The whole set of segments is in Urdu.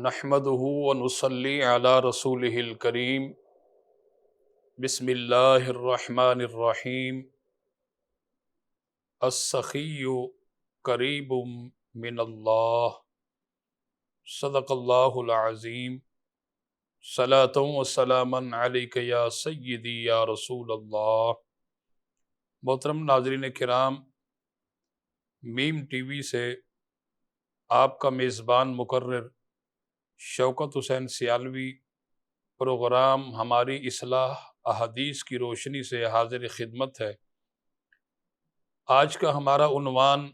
نحمده ونصلي على رسوله الكريم بسم الله الرحمن الرحيم السخي قريب من الله صدق الله العظيم صلاة وسلاما عليك يا سيدي يا رسول الله۔ محترم ناظرین کرام، میم ٹی وی سے آپ کا میزبان مقرر شوکت حسین سیالوی پروگرام ہماری اصلاح احادیث کی روشنی سے حاضر خدمت ہے۔ آج کا ہمارا عنوان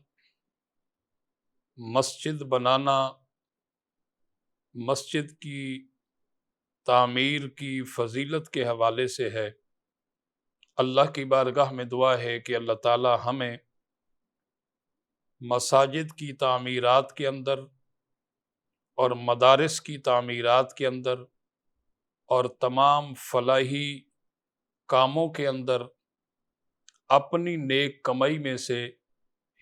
مسجد بنانا، مسجد کی تعمیر کی فضیلت کے حوالے سے ہے۔ اللہ کی بارگاہ میں دعا ہے کہ اللہ تعالی ہمیں مساجد کی تعمیرات کے اندر اور مدارس کی تعمیرات کے اندر اور تمام فلاحی کاموں کے اندر اپنی نیک کمائی میں سے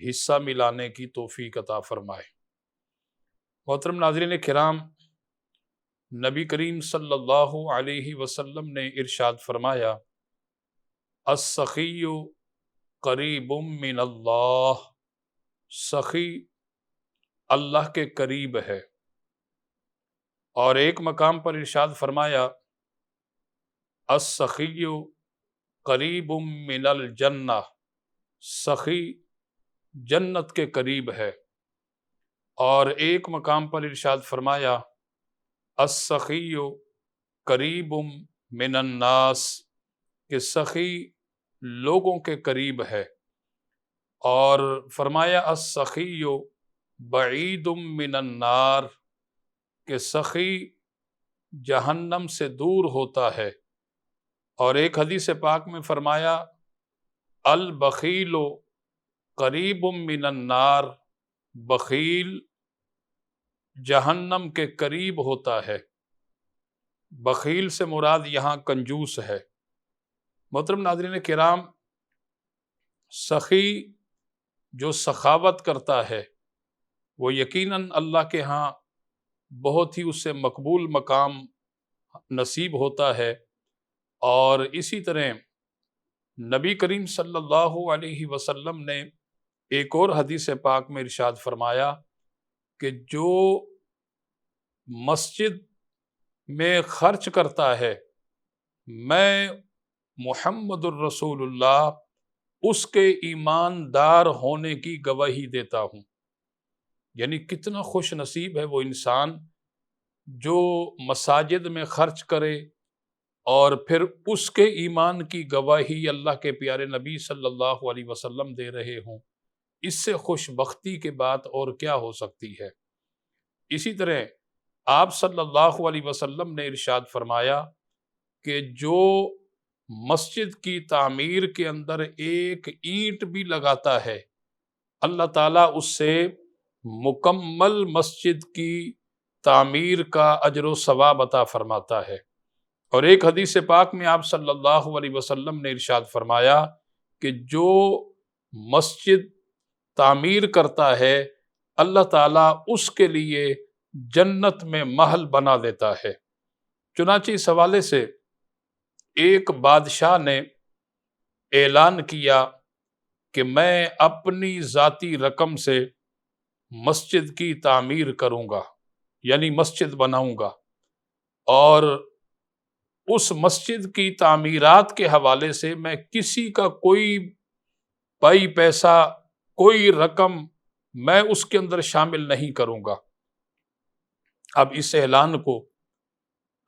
حصہ ملانے کی توفیق عطا فرمائے۔ محترم ناظرین کرام، نبی کریم صلی اللہ علیہ وسلم نے ارشاد فرمایا، السخی قریب من اللہ، سخی اللہ کے قریب ہے۔ اور ایک مقام پر ارشاد فرمایا، السخی قریب من الجنہ، سخی جنت کے قریب ہے۔ اور ایک مقام پر ارشاد فرمایا، السخی قریب من الناس، کہ سخی لوگوں کے قریب ہے۔ اور فرمایا، السخی بعید من النار، کہ سخی جہنم سے دور ہوتا ہے۔ اور ایک حدیث پاک میں فرمایا، البخیل قریب من النار، بخیل جہنم کے قریب ہوتا ہے۔ بخیل سے مراد یہاں کنجوس ہے۔ محترم ناظرین کرام، سخی جو سخاوت کرتا ہے وہ یقیناً اللہ کے ہاں بہت ہی اس سے مقبول مقام نصیب ہوتا ہے۔ اور اسی طرح نبی کریم صلی اللہ علیہ وسلم نے ایک اور حدیث پاک میں ارشاد فرمایا کہ جو مسجد میں خرچ کرتا ہے، میں محمد الرسول اللہ اس کے ایماندار ہونے کی گواہی دیتا ہوں۔ یعنی کتنا خوش نصیب ہے وہ انسان جو مساجد میں خرچ کرے اور پھر اس کے ایمان کی گواہی اللہ کے پیارے نبی صلی اللہ علیہ وسلم دے رہے ہوں۔ اس سے خوش بختی کے بات اور کیا ہو سکتی ہے۔ اسی طرح آپ صلی اللہ علیہ وسلم نے ارشاد فرمایا کہ جو مسجد کی تعمیر کے اندر ایک اینٹ بھی لگاتا ہے، اللہ تعالیٰ اس سے مکمل مسجد کی تعمیر کا اجر و ثواب عطا فرماتا ہے۔ اور ایک حدیث پاک میں آپ صلی اللہ علیہ وسلم نے ارشاد فرمایا کہ جو مسجد تعمیر کرتا ہے، اللہ تعالیٰ اس کے لیے جنت میں محل بنا دیتا ہے۔ چنانچہ اس حوالے سے ایک بادشاہ نے اعلان کیا کہ میں اپنی ذاتی رقم سے مسجد کی تعمیر کروں گا، یعنی مسجد بناؤں گا۔ اور اس مسجد کی تعمیرات کے حوالے سے میں کسی کا کوئی پائی پیسہ، کوئی رقم میں اس کے اندر شامل نہیں کروں گا۔ اب اس اعلان کو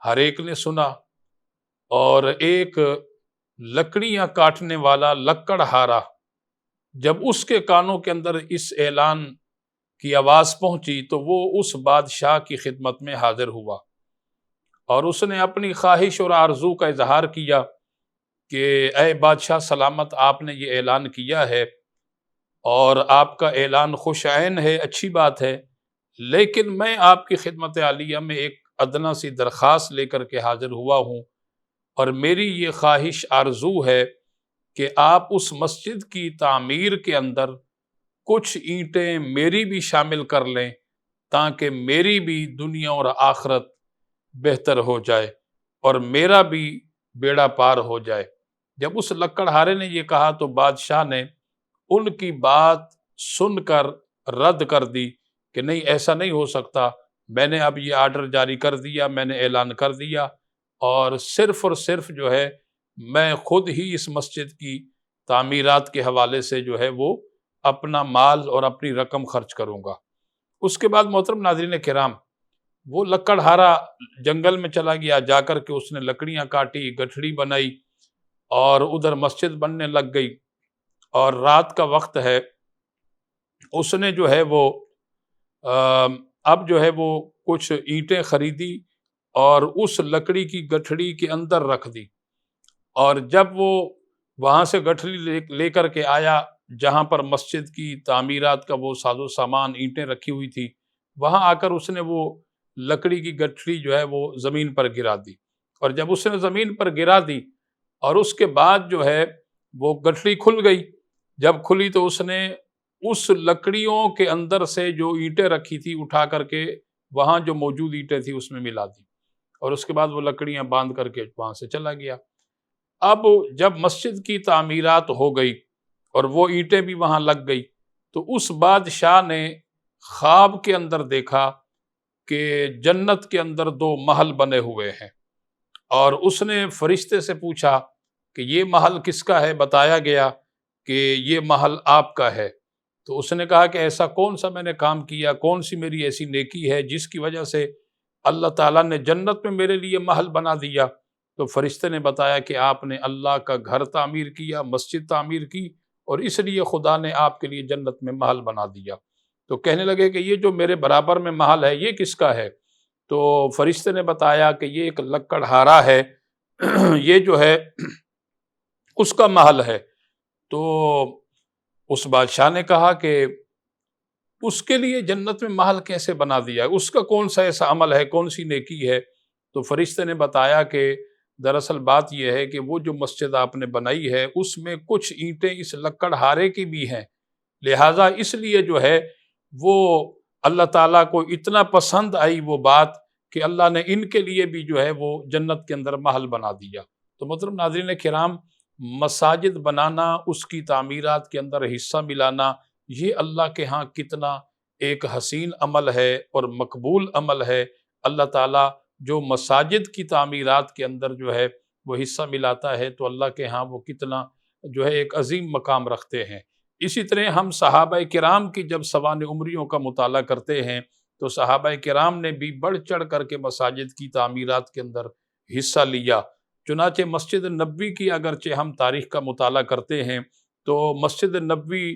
ہر ایک نے سنا، اور ایک لکڑیاں کاٹنے والا لکڑہارا جب اس کے کانوں کے اندر اس اعلان کی آواز پہنچی تو وہ اس بادشاہ کی خدمت میں حاضر ہوا، اور اس نے اپنی خواہش اور آرزو کا اظہار کیا کہ اے بادشاہ سلامت، آپ نے یہ اعلان کیا ہے اور آپ کا اعلان خوش عین ہے، اچھی بات ہے، لیکن میں آپ کی خدمت عالیہ میں ایک ادنا سی درخواست لے کر کے حاضر ہوا ہوں، اور میری یہ خواہش آرزو ہے کہ آپ اس مسجد کی تعمیر کے اندر کچھ اینٹیں میری بھی شامل کر لیں تاکہ میری بھی دنیا اور آخرت بہتر ہو جائے اور میرا بھی بیڑا پار ہو جائے۔ جب اس لکڑہارے نے یہ کہا تو بادشاہ نے ان کی بات سن کر رد کر دی کہ نہیں، ایسا نہیں ہو سکتا، میں نے اب یہ آرڈر جاری کر دیا، میں نے اعلان کر دیا، اور صرف جو ہے میں خود ہی اس مسجد کی تعمیرات کے حوالے سے جو ہے وہ اپنا مال اور اپنی رقم خرچ کروں گا۔ اس کے بعد محترم ناظرین کرام، وہ لکڑہارا جنگل میں چلا گیا، جا کر کے اس نے لکڑیاں کاٹی، گٹھڑی بنائی اور ادھر مسجد بننے لگ گئی۔ اور رات کا وقت ہے، اس نے جو ہے وہ اب جو ہے وہ کچھ اینٹیں خریدی اور اس لکڑی کی گٹھڑی کے اندر رکھ دی، اور جب وہ وہاں سے گٹھڑی لے کر کے آیا جہاں پر مسجد کی تعمیرات کا وہ ساز و سامان اینٹیں رکھی ہوئی تھی، وہاں آ کر اس نے وہ لکڑی کی گٹھڑی جو ہے وہ زمین پر گرا دی، اور جب اس نے زمین پر گرا دی اور اس کے بعد جو ہے وہ گٹھڑی کھل گئی، جب کھلی تو اس نے اس لکڑیوں کے اندر سے جو اینٹیں رکھی تھی اٹھا کر کے وہاں جو موجود اینٹیں تھی اس میں ملا دی، اور اس کے بعد وہ لکڑیاں باندھ کر کے وہاں سے چلا گیا۔ اب جب مسجد کی تعمیرات ہو گئی اور وہ اینٹیں بھی وہاں لگ گئی تو اس بادشاہ نے خواب کے اندر دیکھا کہ جنت کے اندر 2 محل بنے ہوئے ہیں، اور اس نے فرشتے سے پوچھا کہ یہ محل کس کا ہے؟ بتایا گیا کہ یہ محل آپ کا ہے۔ تو اس نے کہا کہ ایسا کون سا میں نے کام کیا، کون سی میری ایسی نیکی ہے جس کی وجہ سے اللہ تعالیٰ نے جنت میں میرے لیے محل بنا دیا؟ تو فرشتے نے بتایا کہ آپ نے اللہ کا گھر تعمیر کیا، مسجد تعمیر کی، اور اس لیے خدا نے آپ کے لیے جنت میں محل بنا دیا۔ تو کہنے لگے کہ یہ جو میرے برابر میں محل ہے یہ کس کا ہے؟ تو فرشتے نے بتایا کہ یہ ایک لکڑہارا ہے، یہ جو ہے اس کا محل ہے۔ تو اس بادشاہ نے کہا کہ اس کے لیے جنت میں محل کیسے بنا دیا، اس کا کون سا ایسا عمل ہے، کون سی نیکی ہے؟ تو فرشتے نے بتایا کہ دراصل بات یہ ہے کہ وہ جو مسجد آپ نے بنائی ہے اس میں کچھ اینٹیں اس لکڑہارے کی بھی ہیں، لہٰذا اس لیے جو ہے وہ اللہ تعالیٰ کو اتنا پسند آئی وہ بات کہ اللہ نے ان کے لیے بھی جو ہے وہ جنت کے اندر محل بنا دیا۔ تو محترم ناظرین کرام، مساجد بنانا، اس کی تعمیرات کے اندر حصہ ملانا، یہ اللہ کے ہاں کتنا ایک حسین عمل ہے اور مقبول عمل ہے۔ اللہ تعالیٰ جو مساجد کی تعمیرات کے اندر جو ہے وہ حصہ ملاتا ہے تو اللہ کے ہاں وہ کتنا جو ہے ایک عظیم مقام رکھتے ہیں۔ اسی طرح ہم صحابہ کرام کی جب سوانح عمریوں کا مطالعہ کرتے ہیں تو صحابہ کرام نے بھی بڑھ چڑھ کر کے مساجد کی تعمیرات کے اندر حصہ لیا۔ چنانچہ مسجد نبوی کی اگرچہ ہم تاریخ کا مطالعہ کرتے ہیں تو مسجد نبوی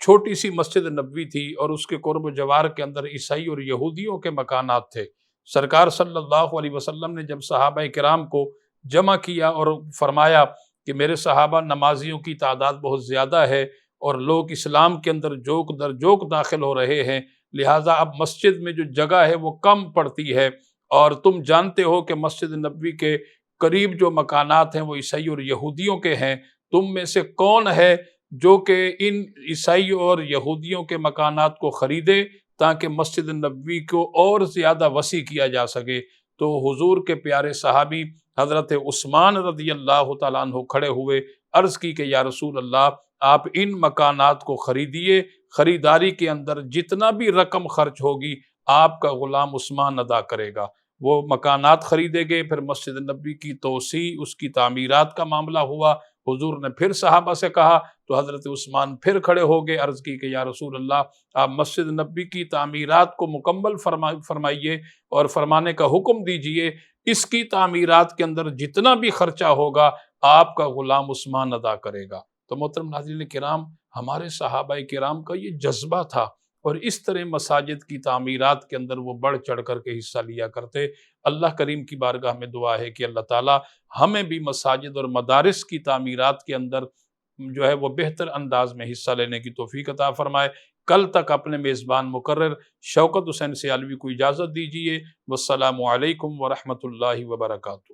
چھوٹی سی مسجد نبوی تھی، اور اس کے قرب و جوار کے اندر عیسائی اور یہودیوں کے مکانات تھے۔ سرکار صلی اللہ علیہ وسلم نے جب صحابہ کرام کو جمع کیا اور فرمایا کہ میرے صحابہ نمازیوں کی تعداد بہت زیادہ ہے اور لوگ اسلام کے اندر جوک در جوک داخل ہو رہے ہیں، لہٰذا اب مسجد میں جو جگہ ہے وہ کم پڑتی ہے، اور تم جانتے ہو کہ مسجد نبوی کے قریب جو مکانات ہیں وہ عیسائی اور یہودیوں کے ہیں، تم میں سے کون ہے جو کہ ان عیسائی اور یہودیوں کے مکانات کو خریدے تاکہ مسجد نبوی کو اور زیادہ وسیع کیا جا سکے؟ تو حضور کے پیارے صحابی حضرت عثمان رضی اللہ تعالیٰ عنہ کھڑے ہوئے، عرض کی کہ یا رسول اللہ، آپ ان مکانات کو خریدیے، خریداری کے اندر جتنا بھی رقم خرچ ہوگی آپ کا غلام عثمان ادا کرے گا۔ وہ مکانات خریدے گئے، پھر مسجد نبوی کی توسیع، اس کی تعمیرات کا معاملہ ہوا۔ حضور نے پھر صحابہ سے کہا تو حضرت عثمان پھر کھڑے ہو گئے، عرض کی کہ یا رسول اللہ، آپ مسجد نبوی کی تعمیرات کو مکمل فرمائیے اور فرمانے کا حکم دیجئے، اس کی تعمیرات کے اندر جتنا بھی خرچہ ہوگا آپ کا غلام عثمان ادا کرے گا۔ تو محترم ناظرین کرام، ہمارے صحابہ کرام کا یہ جذبہ تھا، اور اس طرح مساجد کی تعمیرات کے اندر وہ بڑھ چڑھ کر کے حصہ لیا کرتے۔ اللہ کریم کی بارگاہ میں دعا ہے کہ اللہ تعالی ہمیں بھی مساجد اور مدارس کی تعمیرات کے اندر جو ہے وہ بہتر انداز میں حصہ لینے کی توفیق عطا فرمائے۔ کل تک اپنے میزبان مقرر شوکت حسین سیالوی کو اجازت دیجیے۔ والسلام علیکم ورحمۃ اللہ وبرکاتہ۔